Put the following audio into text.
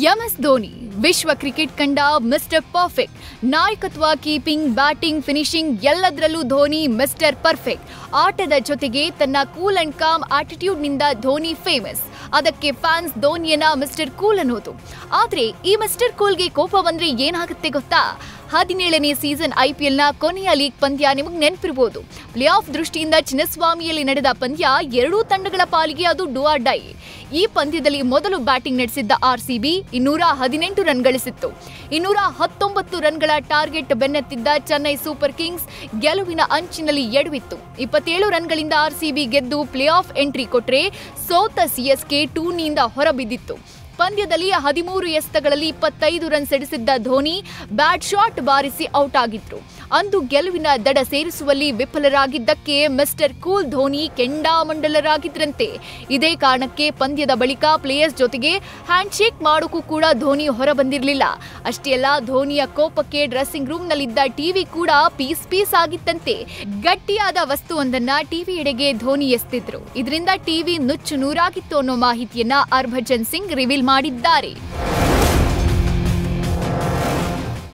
MS Dhoni ವಿಶ್ವ cricket ಕಂಡ mister perfect. ನಾಯಕತ್ವ, ಕೀಪಿಂಗ್, ಬ್ಯಾಟಿಂಗ್, ಫಿನಿಶಿಂಗ್ ಎಲ್ಲದರಲ್ಲೂ ಧೋನಿ ಮಿಸ್ಟರ್ ಪರ್ಫೆಕ್ಟ್. ಆಟದ ಜೊತೆಗೆ ತನ್ನ ಕೂಲ್ ಅಂಡ್ ಕಾಮ್ ಆಟಿಟ್ಯೂಡ್ನಿಂದ ಧೋನಿ ಫೇಮಸ್. ಅದಕ್ಕೆ ಫ್ಯಾನ್ಸ್ ಧೋನಿಯನ್ನ ಮಿಸ್ಟರ್ ಕೂಲ್ ಅನ್ನೋದು. ಆದ್ರೆ ಈ ಮಿಸ್ಟರ್ ಕೂಲ್ಗೆ ಕೋಪ ಬಂದ್ರೆ ಏನಾಗುತ್ತೆ ಗೊತ್ತಾ? 17ನೇ ಸೀಸನ್ ಐಪಿಎಲ್ನ ಕೊನೆಯ ಲೀಗ್ ಪಂದ್ಯ ನಿಮಗೆ ನೆನಪಿರಬಹುದು. ಪ್ಲೇ ಆಫ್ ದೃಷ್ಟಿಯಿಂದ ಚಿನ್ನಸ್ವಾಮಿಯಲ್ಲಿ ನಡೆದ ಪಂದ್ಯ ಎರಡೂ ತಂಡಗಳ ಪಾಲಿಗೆ ಅದು ಡೂ ಆರ್ ಡೈ. ಈ ಪಂದ್ಯದಲ್ಲಿ ಮೊದಲು ಬ್ಯಾಟಿಂಗ್ ನಡೆಸಿದ್ದ ಆರ್ಸಿಬಿ 218 ರನ್ ಗಳಿಸಿತ್ತು. 219 ರನ್ಗಳ ಟಾರ್ಗೆಟ್ ಬೆನ್ನತ್ತಿದ್ದ ಚೆನ್ನೈ ಸೂಪರ್ ಕಿಂಗ್ಸ್ ಗೆಲುವಿನ ಅಂಚಿನಲ್ಲಿ ಎಡವಿತ್ತು. 27 ರನ್ಗಳಿಂದ ಆರ್ಸಿಬಿ ಗೆದ್ದು ಪ್ಲೇ ಆಫ್ ಎಂಟ್ರಿ ಕೊಟ್ಟರೆ ಸೋತ ಸಿಎಸ್ಕೆ ಟೂರ್ನಿಯಿಂದ ಹೊರಬಿದ್ದಿತ್ತು. ಪಂದ್ಯದಲ್ಲಿ 13 ಎಸೆತಗಳಲ್ಲಿ 25 ರನ್ ಸಿಡಿಸಿದ್ದ ಧೋನಿ ಬ್ಯಾಟ್ ಶಾಟ್ ಬಾರಿಸಿ ಔಟ್ ಆಗಿದ್ರು. ಅಂದು ಗೆಲುವಿನ ದಡ ಸೇರಿಸುವಲ್ಲಿ ವಿಫಲರಾಗಿದ್ದಕ್ಕೆ ಮಿಸ್ಟರ್ ಕೂಲ್ ಧೋನಿ ಕೆಂಡಾಮಂಡಲರಾಗಿದ್ರಂತೆ. ಇದೇ ಕಾರಣಕ್ಕೆ ಪಂದ್ಯದ ಬಳಿಕ ಪ್ಲೇಯರ್ಸ್ ಜೊತೆಗೆ ಹ್ಯಾಂಡ್ ಶೇಕ್ ಮಾಡೋಕ್ಕೂ ಕೂಡ ಧೋನಿ ಹೊರಬಂದಿರಲಿಲ್ಲ. ಅಷ್ಟೇ ಅಲ್ಲ, ಧೋನಿಯ ಕೋಪಕ್ಕೆ ಡ್ರೆಸ್ಸಿಂಗ್ ರೂಮ್ನಲ್ಲಿದ್ದ ಟಿವಿ ಕೂಡ ಪೀಸ್ ಆಗಿತ್ತಂತೆ. ಗಟ್ಟಿಯಾದ ವಸ್ತುವೊಂದನ್ನ ಟಿವಿ ಎಡೆಗೆ ಧೋನಿ ಎಸೆದಿದ್ರು. ಇದರಿಂದ ಟಿವಿ ನುಚ್ಚು ನೂರಾಗಿತ್ತು ಅನ್ನೋ ಮಾಹಿತಿಯನ್ನ ಹರ್ಭಜನ್ ಸಿಂಗ್ ರಿವೀಲ್ ಮಾಡಿದ್ದಾರೆ.